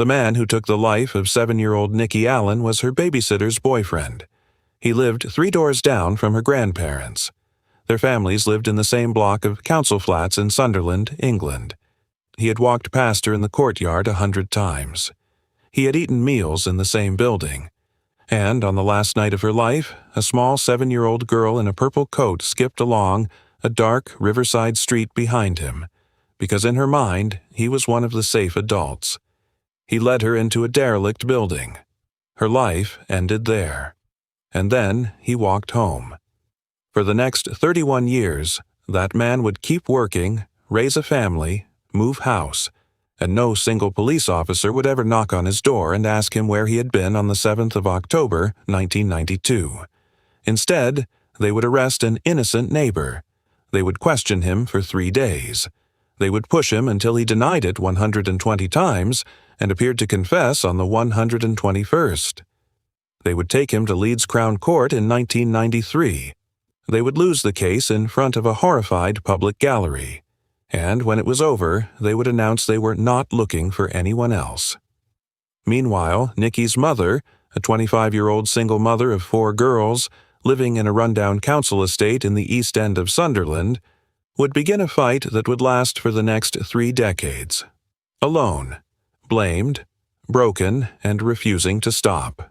The man who took the life of 7-year-old Nikki Allan was her babysitter's boyfriend. He lived 3 doors down from her grandparents. Their families lived in the same block of council flats in Sunderland, England. He had walked past her in the courtyard 100 times. He had eaten meals in the same building. And on the last night of her life, a small 7-year-old girl in a purple coat skipped along a dark riverside street behind him, because in her mind he was one of the safe adults. He led her into a derelict building. Her life ended there. And then he walked home. For the next 31 years, that man would keep working, raise a family, move house, and no single police officer would ever knock on his door and ask him where he had been on the 7th of October, 1992. Instead, they would arrest an innocent neighbor. They would question him for 3 days. They would push him until he denied it 120 times and appeared to confess on the 121st. They would take him to Leeds Crown Court in 1993. They would lose the case in front of a horrified public gallery. And when it was over, they would announce they were not looking for anyone else. Meanwhile, Nikki's mother, a 25-year-old single mother of 4 girls, living in a rundown council estate in the East End of Sunderland, would begin a fight that would last for the next 3 decades. Alone, blamed, broken, and refusing to stop.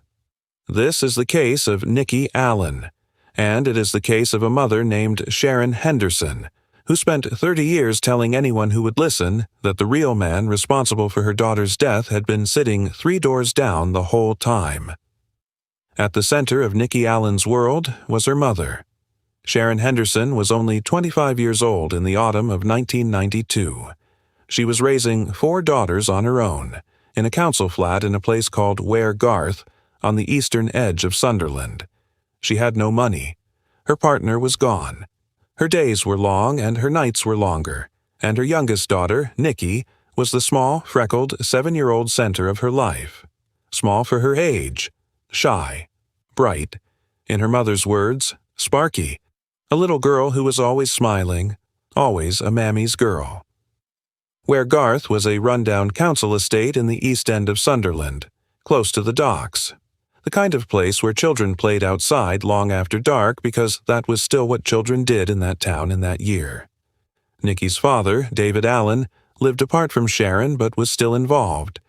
This is the case of Nikki Allan, and it is the case of a mother named Sharon Henderson, who spent 30 years telling anyone who would listen that the real man responsible for her daughter's death had been sitting 3 doors down the whole time. At the center of Nikki Allan's world was her mother. Sharon Henderson was only 25 years old in the autumn of 1992. She was raising 4 daughters on her own, in a council flat in a place called Ware Garth, on the eastern edge of Sunderland. She had no money. Her partner was gone. Her days were long and her nights were longer, and her youngest daughter, Nikki, was the small, freckled 7-year-old center of her life. Small for her age, shy, bright, in her mother's words, sparky, a little girl who was always smiling, always a mammy's girl. Ware Garth was a rundown council estate in the East End of Sunderland, close to the docks. The kind of place where children played outside long after dark because that was still what children did in that town in that year. Nikki's father, David Allan, lived apart from Sharon but was still involved.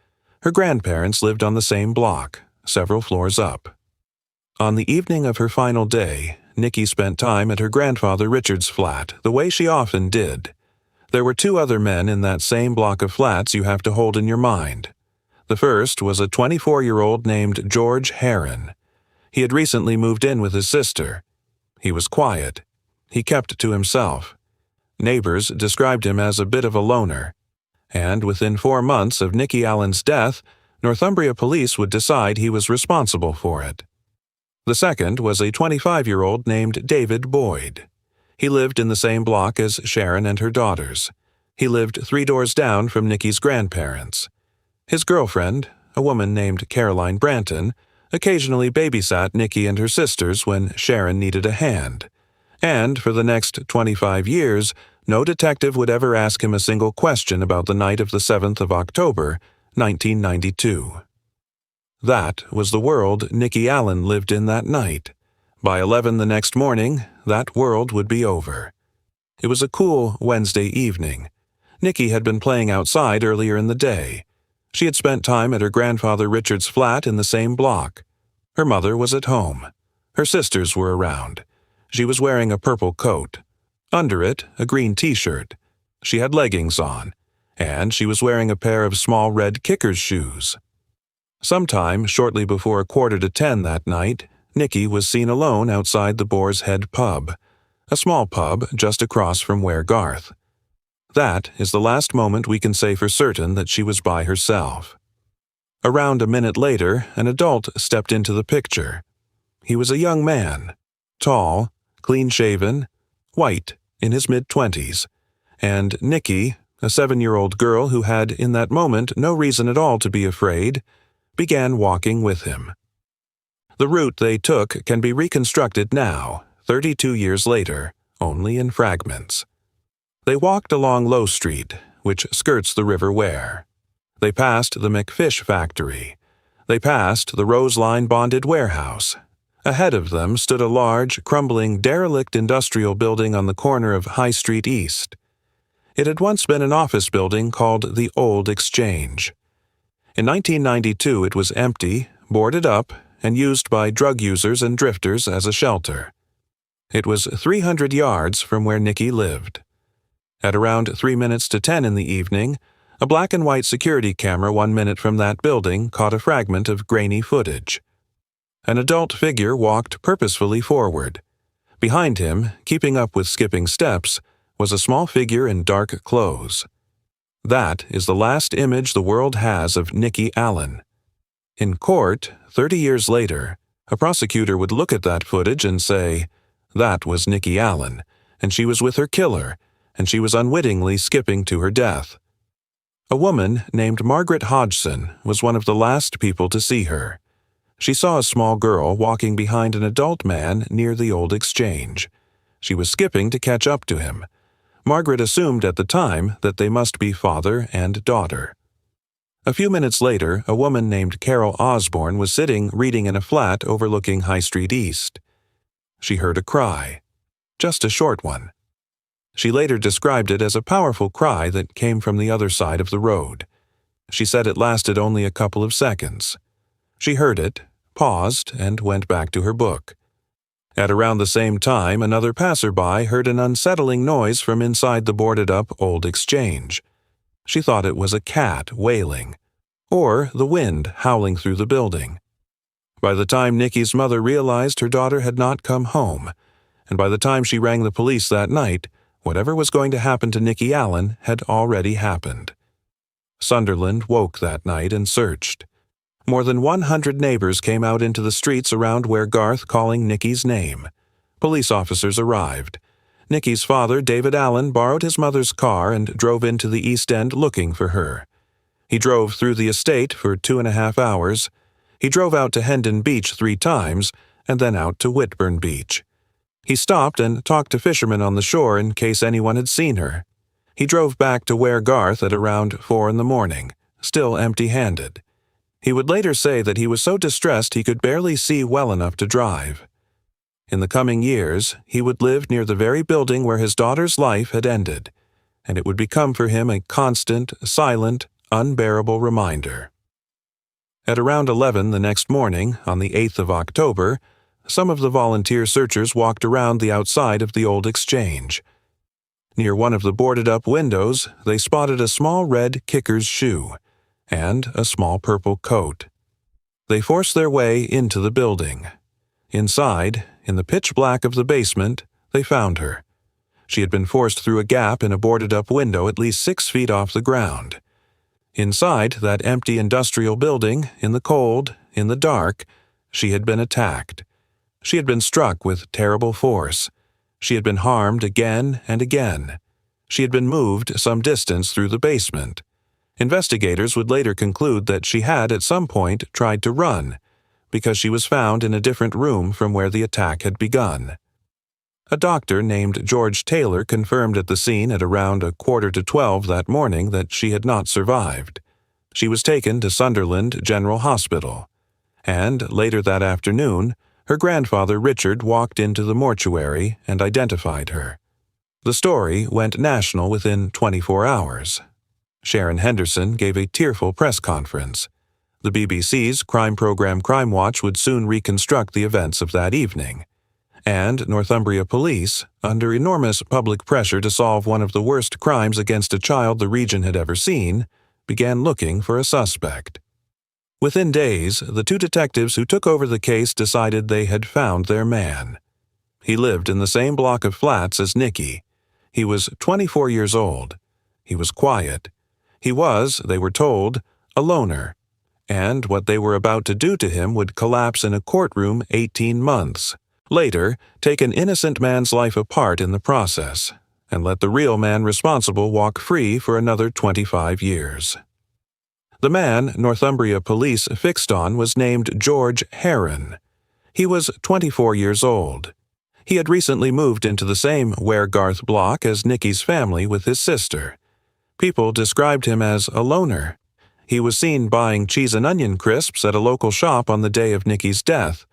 Her grandparents lived on the same block, several floors up. On the evening of her final day, Nikki spent time at her grandfather Richard's flat, the way she often did. There were 2 other men in that same block of flats you have to hold in your mind. The first was a 24-year-old named George Heron. He had recently moved in with his sister. He was quiet. He kept to himself. Neighbors described him as a bit of a loner. And within 4 months of Nikki Allan's death, Northumbria police would decide he was responsible for it. The second was a 25-year-old named David Boyd. He lived in the same block as Sharon and her daughters. He lived 3 doors down from Nikki's grandparents. His girlfriend, a woman named Caroline Branton, occasionally babysat Nikki and her sisters when Sharon needed a hand. And for the next 25 years, no detective would ever ask him a single question about the night of the 7th of October, 1992. That was the world Nikki Allan lived in that night. By 11 the next morning, that world would be over. It was a cool Wednesday evening. Nikki had been playing outside earlier in the day. She had spent time at her grandfather Richard's flat in the same block. Her mother was at home. Her sisters were around. She was wearing a purple coat. Under it, a green t-shirt. She had leggings on, and she was wearing a pair of small red kicker's shoes. Sometime shortly before 9:45 that night, Nikki was seen alone outside the Boar's Head pub, a small pub just across from Ware Garth. That is the last moment we can say for certain that she was by herself. Around a minute later, an adult stepped into the picture. He was a young man, tall, clean-shaven, white, in his mid-20s, and Nikki, a 7-year-old girl who had in that moment no reason at all to be afraid, began walking with him. The route they took can be reconstructed now, 32 years later, only in fragments. They walked along Low Street, which skirts the River Ware. They passed the McFish factory. They passed the Roseline bonded warehouse. Ahead of them stood a large, crumbling, derelict industrial building on the corner of High Street East. It had once been an office building called the Old Exchange. In 1992, it was empty, boarded up, and used by drug users and drifters as a shelter. It was 300 yards from where Nikki lived. At around 3 minutes to 10 in the evening, a black and white security camera 1 minute from that building caught a fragment of grainy footage. An adult figure walked purposefully forward. Behind him, keeping up with skipping steps, was a small figure in dark clothes. That is the last image the world has of Nikki Allan. In court, 30 years later, a prosecutor would look at that footage and say, "That was Nikki Allan, and she was with her killer, and she was unwittingly skipping to her death." A woman named Margaret Hodgson was one of the last people to see her. She saw a small girl walking behind an adult man near the Old Exchange. She was skipping to catch up to him. Margaret assumed at the time that they must be father and daughter. A few minutes later, a woman named Carol Osborne was sitting reading in a flat overlooking High Street East. She heard a cry. Just a short one. She later described it as a powerful cry that came from the other side of the road. She said it lasted only a couple of seconds. She heard it, paused, and went back to her book. At around the same time, another passerby heard an unsettling noise from inside the boarded-up Old Exchange. She thought it was a cat wailing, or the wind howling through the building. By the time Nikki's mother realized her daughter had not come home, and by the time she rang the police that night, whatever was going to happen to Nikki Allan had already happened. Sunderland woke that night and searched. More than 100 neighbors came out into the streets around where Garth calling Nikki's name. Police officers arrived. Nikki's father, David Allan, borrowed his mother's car and drove into the East End looking for her. He drove through the estate for 2.5 hours. He drove out to Hendon Beach 3 times, and then out to Whitburn Beach. He stopped and talked to fishermen on the shore in case anyone had seen her. He drove back to Ware Garth at around 4 in the morning, still empty-handed. He would later say that he was so distressed he could barely see well enough to drive. In the coming years, he would live near the very building where his daughter's life had ended, and it would become for him a constant, silent, unbearable reminder. At around 11 the next morning, on the 8th of October, some of the volunteer searchers walked around the outside of the Old Exchange. Near one of the boarded-up windows, they spotted a small red kicker's shoe and a small purple coat. They forced their way into the building. Inside, in the pitch black of the basement, they found her. She had been forced through a gap in a boarded-up window at least 6 feet off the ground. Inside that empty industrial building, in the cold, in the dark, she had been attacked. She had been struck with terrible force. She had been harmed again and again. She had been moved some distance through the basement. Investigators would later conclude that she had at some point tried to run, because she was found in a different room from where the attack had begun. A doctor named George Taylor confirmed at the scene at around 11:45 that morning that she had not survived. She was taken to Sunderland General Hospital, and later that afternoon, her grandfather Richard walked into the mortuary and identified her. The story went national within 24 hours. Sharon Henderson gave a tearful press conference. The BBC's crime program Crime Watch would soon reconstruct the events of that evening. And Northumbria police, under enormous public pressure to solve one of the worst crimes against a child the region had ever seen, began looking for a suspect. Within days, the 2 detectives who took over the case decided they had found their man. He lived in the same block of flats as Nikki. He was 24 years old. He was quiet. He was, they were told, a loner, and what they were about to do to him would collapse in a courtroom 18 months. Later, take an innocent man's life apart in the process, and let the real man responsible walk free for another 25 years. The man Northumbria police fixed on was named George Heron. He was 24 years old. He had recently moved into the same Ware Garth block as Nikki's family with his sister. People described him as a loner. He was seen buying cheese and onion crisps at a local shop on the day of Nikki's death,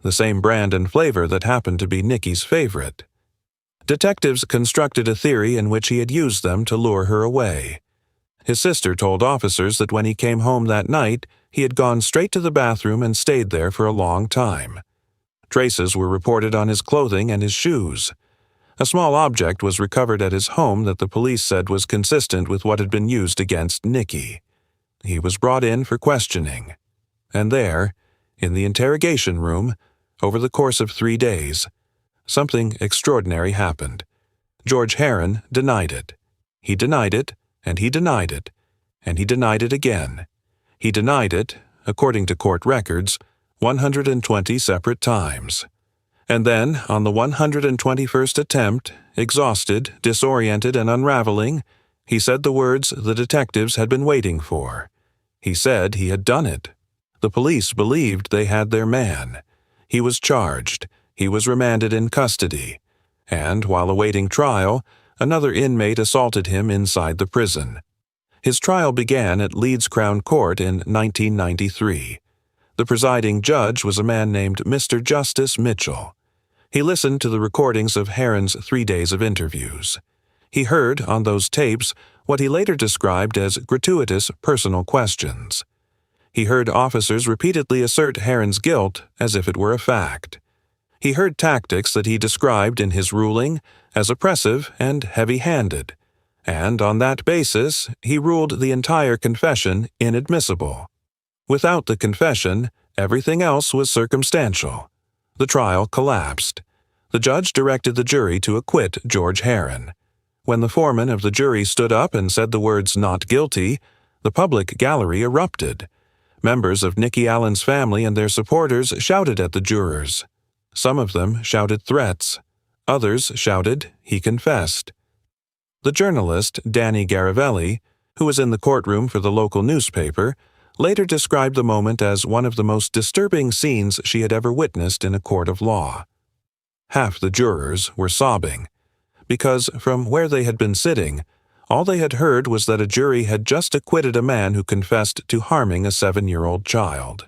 the same brand and flavor that happened to be Nikki's favorite. Detectives constructed a theory in which he had used them to lure her away. His sister told officers that when he came home that night, he had gone straight to the bathroom and stayed there for a long time. Traces were reported on his clothing and his shoes. A small object was recovered at his home that the police said was consistent with what had been used against Nikki. He was brought in for questioning. And there, in the interrogation room, over the course of 3 days, something extraordinary happened. George Heron denied it. He denied it, and he denied it, and he denied it again. He denied it, according to court records, 120 separate times. And then, on the 121st attempt, exhausted, disoriented, and unraveling, he said the words the detectives had been waiting for. He said he had done it. The police believed they had their man. He was charged. He was remanded in custody. And, while awaiting trial, another inmate assaulted him inside the prison. His trial began at Leeds Crown Court in 1993. The presiding judge was a man named Mr. Justice Mitchell. He listened to the recordings of Heron's 3 days of interviews. He heard, on those tapes, what he later described as gratuitous personal questions. He heard officers repeatedly assert Heron's guilt as if it were a fact. He heard tactics that he described in his ruling as oppressive and heavy-handed, and on that basis he ruled the entire confession inadmissible. Without the confession, everything else was circumstantial. The trial collapsed. The judge directed the jury to acquit George Heron. When the foreman of the jury stood up and said the words "not guilty," the public gallery erupted. Members of Nikki Allan's family and their supporters shouted at the jurors. Some of them shouted threats. Others shouted, "He confessed." The journalist, Danny Garavelli, who was in the courtroom for the local newspaper, later described the moment as one of the most disturbing scenes she had ever witnessed in a court of law. Half the jurors were sobbing, because from where they had been sitting, all they had heard was that a jury had just acquitted a man who confessed to harming a 7-year-old child.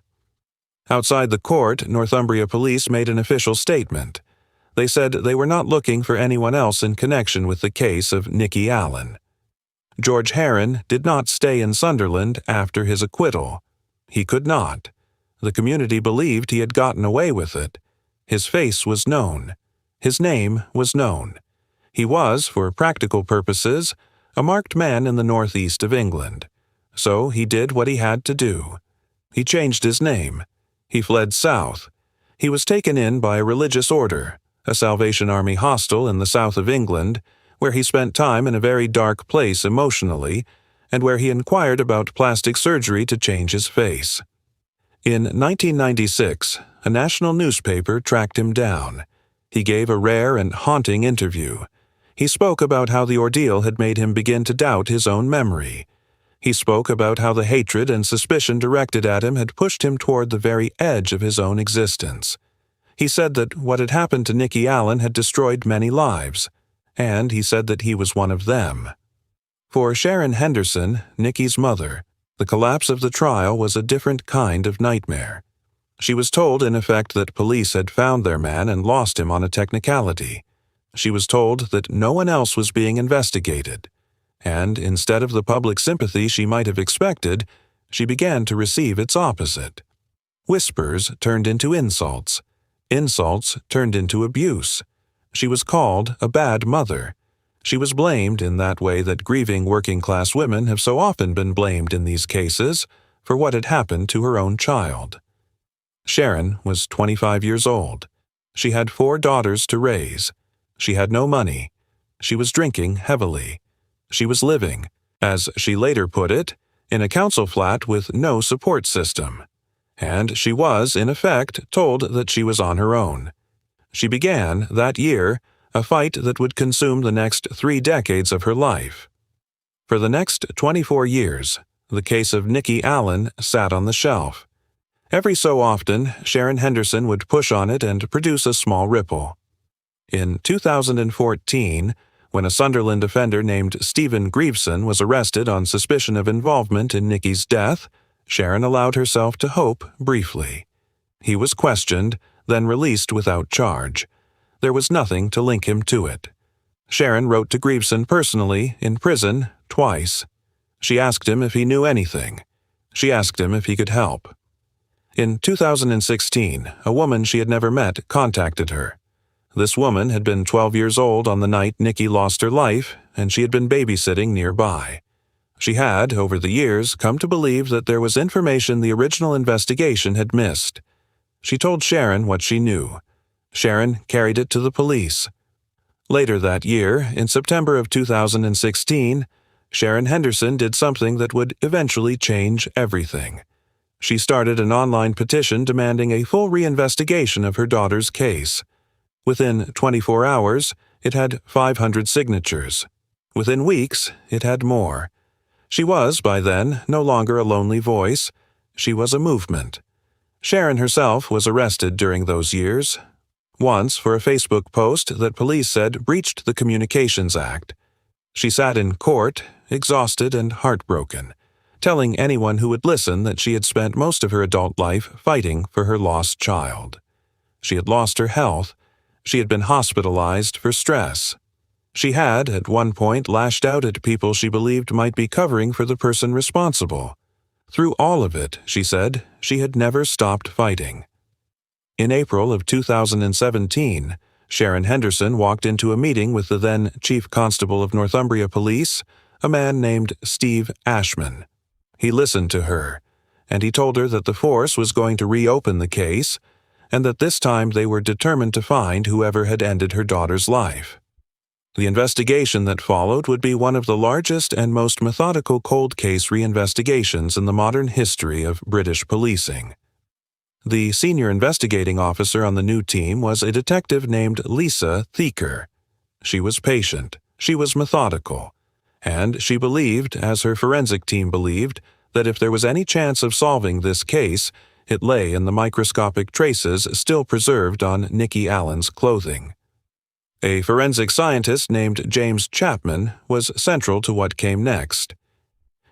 Outside the court, Northumbria police made an official statement. They said they were not looking for anyone else in connection with the case of Nikki Allan. George Heron did not stay in Sunderland after his acquittal. He could not. The community believed he had gotten away with it. His face was known. His name was known. He was, for practical purposes, a marked man in the northeast of England. So he did what he had to do. He changed his name. He fled south. He was taken in by a religious order, a Salvation Army hostel in the south of England, where he spent time in a very dark place emotionally, and where he inquired about plastic surgery to change his face. In 1996, a national newspaper tracked him down. He gave a rare and haunting interview. He spoke about how the ordeal had made him begin to doubt his own memory. He spoke about how the hatred and suspicion directed at him had pushed him toward the very edge of his own existence. He said that what had happened to Nikki Allan had destroyed many lives, and he said that he was one of them. For Sharon Henderson, Nikki's mother, the collapse of the trial was a different kind of nightmare. She was told, in effect, that police had found their man and lost him on a technicality. She was told that no one else was being investigated. And instead of the public sympathy she might have expected, she began to receive its opposite. Whispers turned into insults. Insults turned into abuse. She was called a bad mother. She was blamed in that way that grieving working-class women have so often been blamed in these cases, for what had happened to her own child. Sharon was 25 years old. She had 4 daughters to raise. She had no money. She was drinking heavily. She was living, as she later put it, in a council flat with no support system. And she was, in effect, told that she was on her own. She began, that year, a fight that would consume the next 3 decades of her life. For the next 24 years, the case of Nikki Allan sat on the shelf. Every so often, Sharon Henderson would push on it and produce a small ripple. In 2014, When a Sunderland offender named Stephen Grieveson was arrested on suspicion of involvement in Nikki's death, Sharon allowed herself to hope briefly. He was questioned, then released without charge. There was nothing to link him to it. Sharon wrote to Grieveson personally, in prison, twice. She asked him if he knew anything. She asked him if he could help. In 2016, a woman she had never met contacted her. This woman had been 12 years old on the night Nikki lost her life, and she had been babysitting nearby. She had, over the years, come to believe that there was information the original investigation had missed. She told Sharon what she knew. Sharon carried it to the police. Later that year, in September of 2016, Sharon Henderson did something that would eventually change everything. She started an online petition demanding a full reinvestigation of her daughter's case. Within 24 hours, it had 500 signatures. Within weeks, it had more. She was, by then, no longer a lonely voice. She was a movement. Sharon herself was arrested during those years. Once for a Facebook post that police said breached the Communications Act. She sat in court, exhausted and heartbroken, telling anyone who would listen that she had spent most of her adult life fighting for her lost child. She had lost her health. She had been hospitalized for stress. She had, at one point, lashed out at people she believed might be covering for the person responsible. Through all of it, she said, she had never stopped fighting. In April of 2017, Sharon Henderson walked into a meeting with the then Chief Constable of Northumbria Police, a man named Steve Ashman. He listened to her, and he told her that the force was going to reopen the case, and that this time they were determined to find whoever had ended her daughter's life. The investigation that followed would be one of the largest and most methodical cold case reinvestigations in the modern history of British policing. The senior investigating officer on the new team was a detective named Lisa Thieker. She was patient, she was methodical, and she believed, as her forensic team believed, that if there was any chance of solving this case, it lay in the microscopic traces still preserved on Nikki Allan's clothing. A forensic scientist named James Chapman was central to what came next.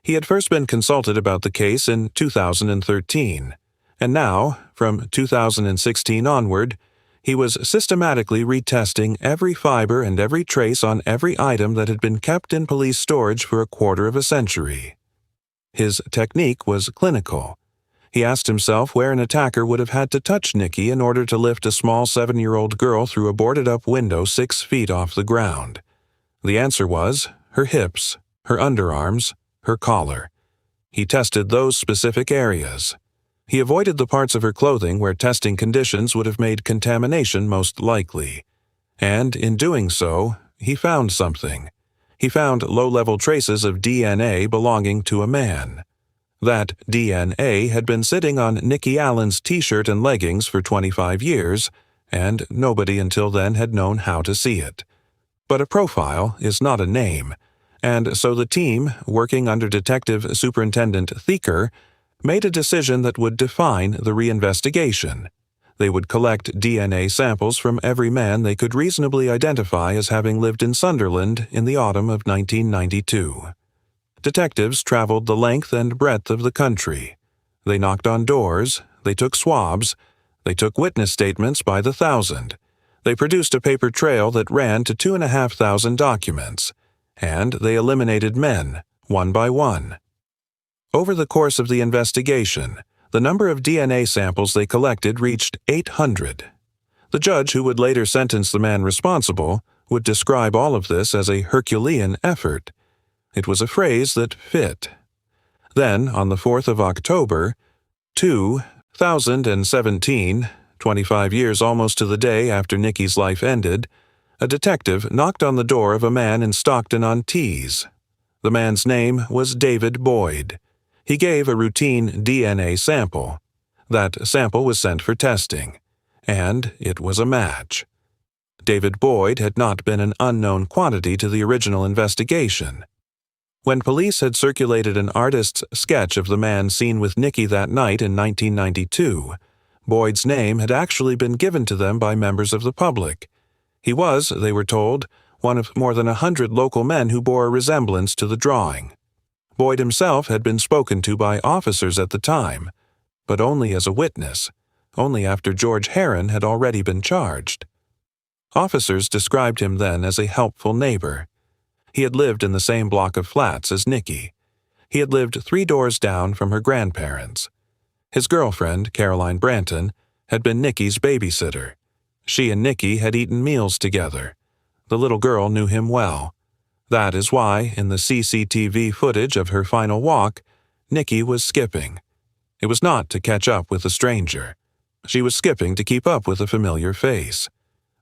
He had first been consulted about the case in 2013, and now, from 2016 onward, he was systematically retesting every fiber and every trace on every item that had been kept in police storage for a quarter of a century. His technique was clinical. He asked himself where an attacker would have had to touch Nikki in order to lift a small 7-year-old girl through a boarded-up window 6 feet off the ground. The answer was her hips, her underarms, her collar. He tested those specific areas. He avoided the parts of her clothing where testing conditions would have made contamination most likely. And in doing so, he found something. He found low-level traces of DNA belonging to a man. That DNA had been sitting on Nikki Allan's t-shirt and leggings for 25 years, and nobody until then had known how to see it. But a profile is not a name, and so the team, working under Detective Superintendent Thieker, made a decision that would define the reinvestigation. They would collect DNA samples from every man they could reasonably identify as having lived in Sunderland in the autumn of 1992. Detectives traveled the length and breadth of the country. They knocked on doors, they took swabs, they took witness statements by the thousand. They produced a paper trail that ran to 2,500 documents, and they eliminated men, one by one. Over the course of the investigation, the number of DNA samples they collected reached 800. The judge who would later sentence the man responsible would describe all of this as a Herculean effort. It was a phrase that fit. Then, on the 4th of October, 2017, 25 years almost to the day after Nikki's life ended, a detective knocked on the door of a man in Stockton-on-Tees. The man's name was David Boyd. He gave a routine DNA sample. That sample was sent for testing, and it was a match. David Boyd had not been an unknown quantity to the original investigation. When police had circulated an artist's sketch of the man seen with Nikki that night in 1992, Boyd's name had actually been given to them by members of the public. He was, they were told, one of more than 100 local men who bore a resemblance to the drawing. Boyd himself had been spoken to by officers at the time, but only as a witness, only after George Heron had already been charged. Officers described him then as a helpful neighbor. He had lived in the same block of flats as Nikki. He had lived 3 doors down from her grandparents. His girlfriend, Caroline Branton, had been Nikki's babysitter. She and Nikki had eaten meals together. The little girl knew him well. That is why, in the CCTV footage of her final walk, Nikki was skipping. It was not to catch up with a stranger. She was skipping to keep up with a familiar face.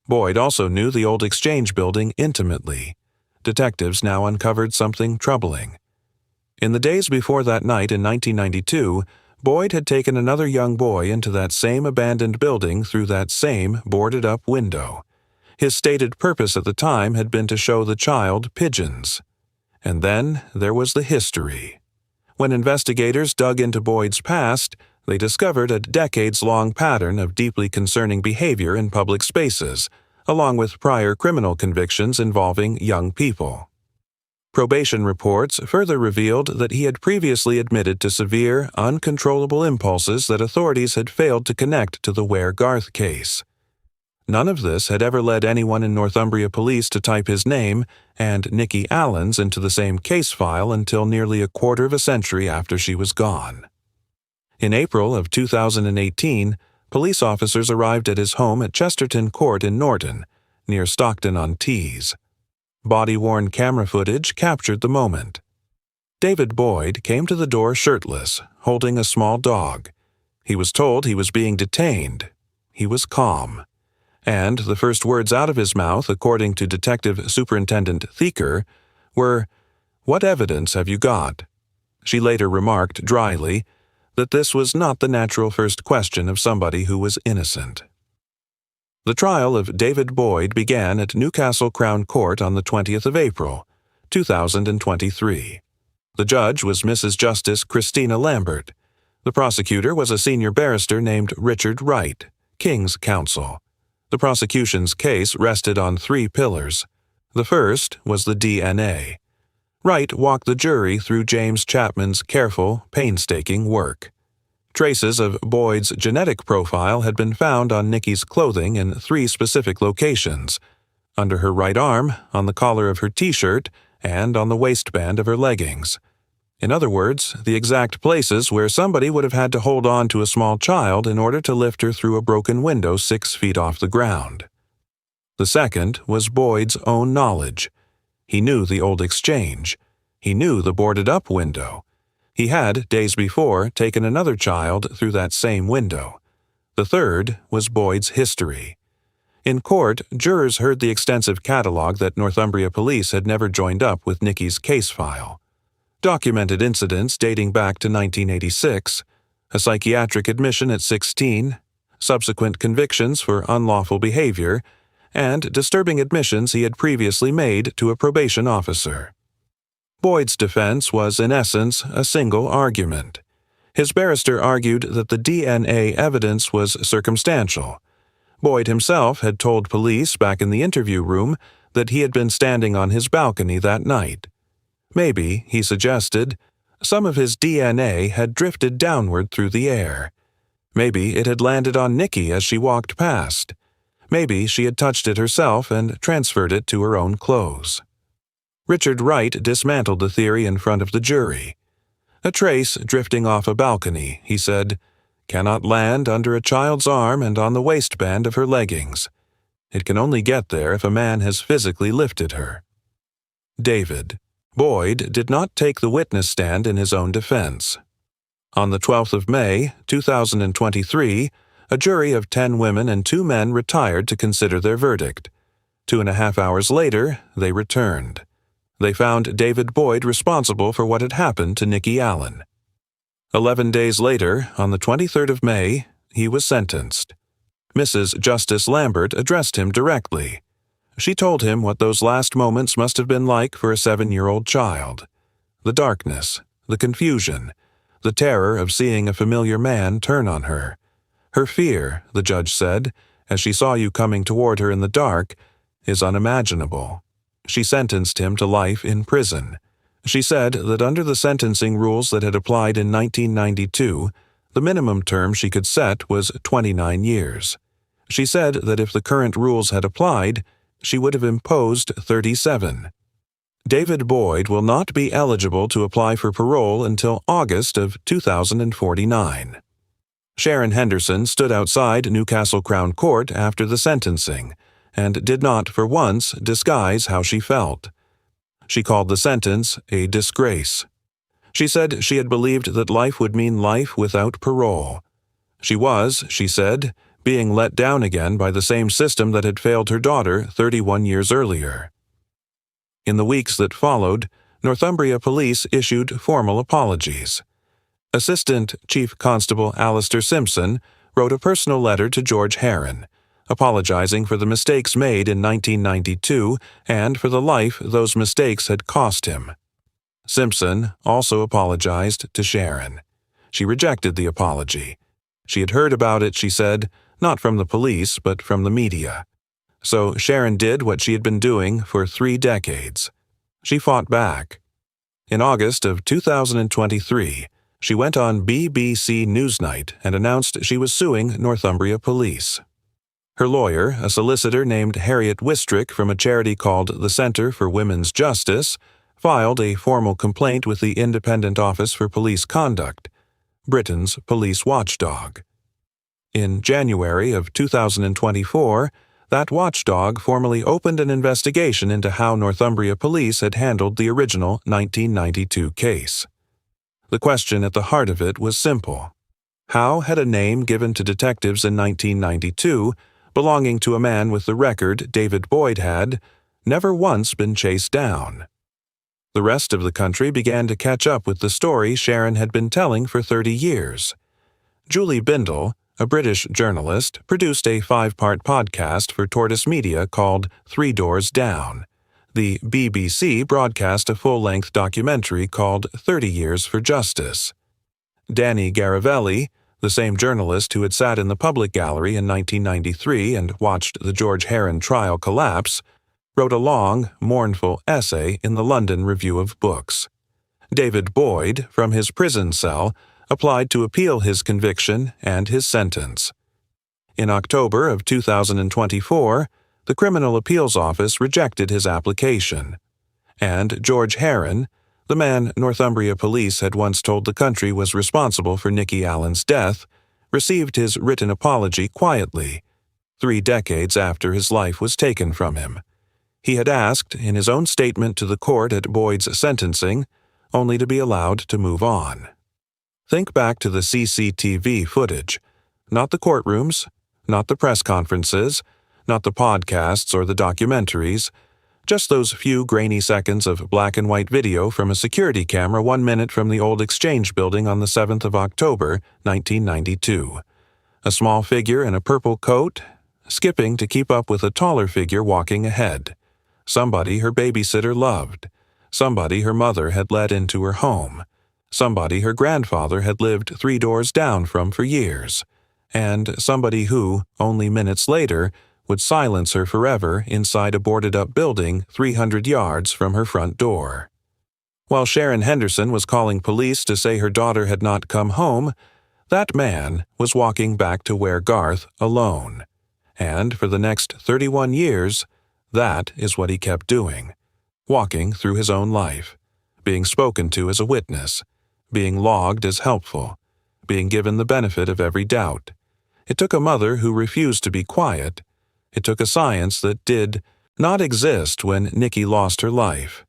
Boyd also knew the old exchange building intimately. Detectives now uncovered something troubling. In the days before that night in 1992, Boyd had taken another young boy into that same abandoned building through that same boarded-up window. His stated purpose at the time had been to show the child pigeons. And then there was the history. When investigators dug into Boyd's past, they discovered a decades-long pattern of deeply concerning behavior in public spaces, along with prior criminal convictions involving young people. Probation reports further revealed that he had previously admitted to severe, uncontrollable impulses that authorities had failed to connect to the Ware Garth case. None of this had ever led anyone in Northumbria Police to type his name and Nikki Allan's into the same case file until nearly a quarter of a century after she was gone. In April of 2018, police officers arrived at his home at Chesterton Court in Norton, near Stockton-on-Tees. Body-worn camera footage captured the moment. David Boyd came to the door shirtless, holding a small dog. He was told he was being detained. He was calm. And the first words out of his mouth, according to Detective Superintendent Thieker, were, "What evidence have you got?" She later remarked dryly that this was not the natural first question of somebody who was innocent. The trial of David Boyd began at Newcastle Crown Court on the 20th of April, 2023. The judge was Mrs. Justice Christina Lambert. The prosecutor was a senior barrister named Richard Wright, King's Counsel. The prosecution's case rested on 3 pillars. The first was the DNA. Wright walked the jury through James Chapman's careful, painstaking work. Traces of Boyd's genetic profile had been found on Nikki's clothing in 3 specific locations: under her right arm, on the collar of her t-shirt, and on the waistband of her leggings. In other words, the exact places where somebody would have had to hold on to a small child in order to lift her through a broken window 6 feet off the ground. The second was Boyd's own knowledge. He knew the old exchange. He knew the boarded-up window. He had, days before, taken another child through that same window. The third was Boyd's history. In court, jurors heard the extensive catalog that Northumbria Police had never joined up with Nikki's case file. Documented incidents dating back to 1986, a psychiatric admission at 16, subsequent convictions for unlawful behavior, and disturbing admissions he had previously made to a probation officer. Boyd's defense was, in essence, a single argument. His barrister argued that the DNA evidence was circumstantial. Boyd himself had told police back in the interview room that he had been standing on his balcony that night. Maybe, he suggested, some of his DNA had drifted downward through the air. Maybe it had landed on Nikki as she walked past. Maybe she had touched it herself and transferred it to her own clothes. Richard Wright dismantled the theory in front of the jury. A trace drifting off a balcony, he said, cannot land under a child's arm and on the waistband of her leggings. It can only get there if a man has physically lifted her. David Boyd did not take the witness stand in his own defense. On the 12th of May, 2023, a jury of 10 women and 2 men retired to consider their verdict. 2.5 hours later, they returned. They found David Boyd responsible for what had happened to Nikki Allan. 11 days later, on the 23rd of May, he was sentenced. Mrs. Justice Lambert addressed him directly. She told him what those last moments must have been like for a 7-year-old child. The darkness, the confusion, the terror of seeing a familiar man turn on her. Her fear, the judge said, as she saw you coming toward her in the dark, is unimaginable. She sentenced him to life in prison. She said that under the sentencing rules that had applied in 1992, the minimum term she could set was 29 years. She said that if the current rules had applied, she would have imposed 37. David Boyd will not be eligible to apply for parole until August of 2049. Sharon Henderson stood outside Newcastle Crown Court after the sentencing and did not for once disguise how she felt. She called the sentence a disgrace. She said she had believed that life would mean life without parole. She was, she said, being let down again by the same system that had failed her daughter 31 years earlier. In the weeks that followed, Northumbria Police issued formal apologies. Assistant Chief Constable Alistair Simpson wrote a personal letter to George Heron, apologizing for the mistakes made in 1992 and for the life those mistakes had cost him. Simpson also apologized to Sharon. She rejected the apology. She had heard about it, she said, not from the police, but from the media. So Sharon did what she had been doing for 3 decades. She fought back. In August of 2023, she went on BBC Newsnight and announced she was suing Northumbria Police. Her lawyer, a solicitor named Harriet Wistrick from a charity called the Centre for Women's Justice, filed a formal complaint with the Independent Office for Police Conduct, Britain's police watchdog. In January of 2024, that watchdog formally opened an investigation into how Northumbria Police had handled the original 1992 case. The question at the heart of it was simple. How had a name given to detectives in 1992, belonging to a man with the record David Boyd had, never once been chased down? The rest of the country began to catch up with the story Sharon had been telling for 30 years. Julie Bindel, a British journalist, produced a 5-part podcast for Tortoise Media called 3 Doors Down. The BBC broadcast a full-length documentary called 30 Years for Justice. Danny Garavelli, the same journalist who had sat in the public gallery in 1993 and watched the George Heron trial collapse, wrote a long, mournful essay in the London Review of Books. David Boyd, from his prison cell, applied to appeal his conviction and his sentence. In October of 2024, the Criminal Appeals Office rejected his application, and George Heron, the man Northumbria Police had once told the country was responsible for Nikki Allan's death, received his written apology quietly, 3 decades after his life was taken from him. He had asked, in his own statement to the court at Boyd's sentencing, only to be allowed to move on. Think back to the CCTV footage, not the courtrooms, not the press conferences, not the podcasts or the documentaries, just those few grainy seconds of black and white video from a security camera 1 minute from the old Exchange building on the 7th of October, 1992. A small figure in a purple coat, skipping to keep up with a taller figure walking ahead. Somebody her babysitter loved. Somebody her mother had let into her home. Somebody her grandfather had lived 3 doors down from for years. And somebody who, only minutes later, would silence her forever inside a boarded-up building 300 yards from her front door. While Sharon Henderson was calling police to say her daughter had not come home, that man was walking back to Ware Garth alone. And for the next 31 years, that is what he kept doing, walking through his own life, being spoken to as a witness, being logged as helpful, being given the benefit of every doubt. It took a mother who refused to be quiet. It took a science that did not exist when Nikki lost her life.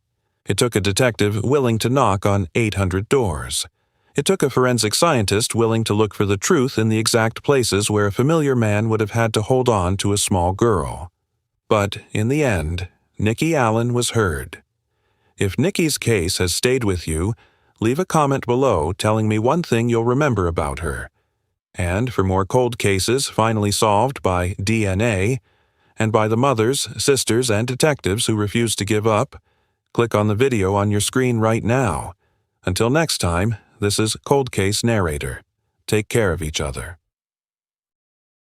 It took a detective willing to knock on 800 doors. It took a forensic scientist willing to look for the truth in the exact places where a familiar man would have had to hold on to a small girl. But in the end, Nikki Allan was heard. If Nikki's case has stayed with you, leave a comment below telling me one thing you'll remember about her. And for more cold cases finally solved by DNA, and by the mothers, sisters, and detectives who refuse to give up, click on the video on your screen right now. Until next time, this is Cold Case Narrator. Take care of each other.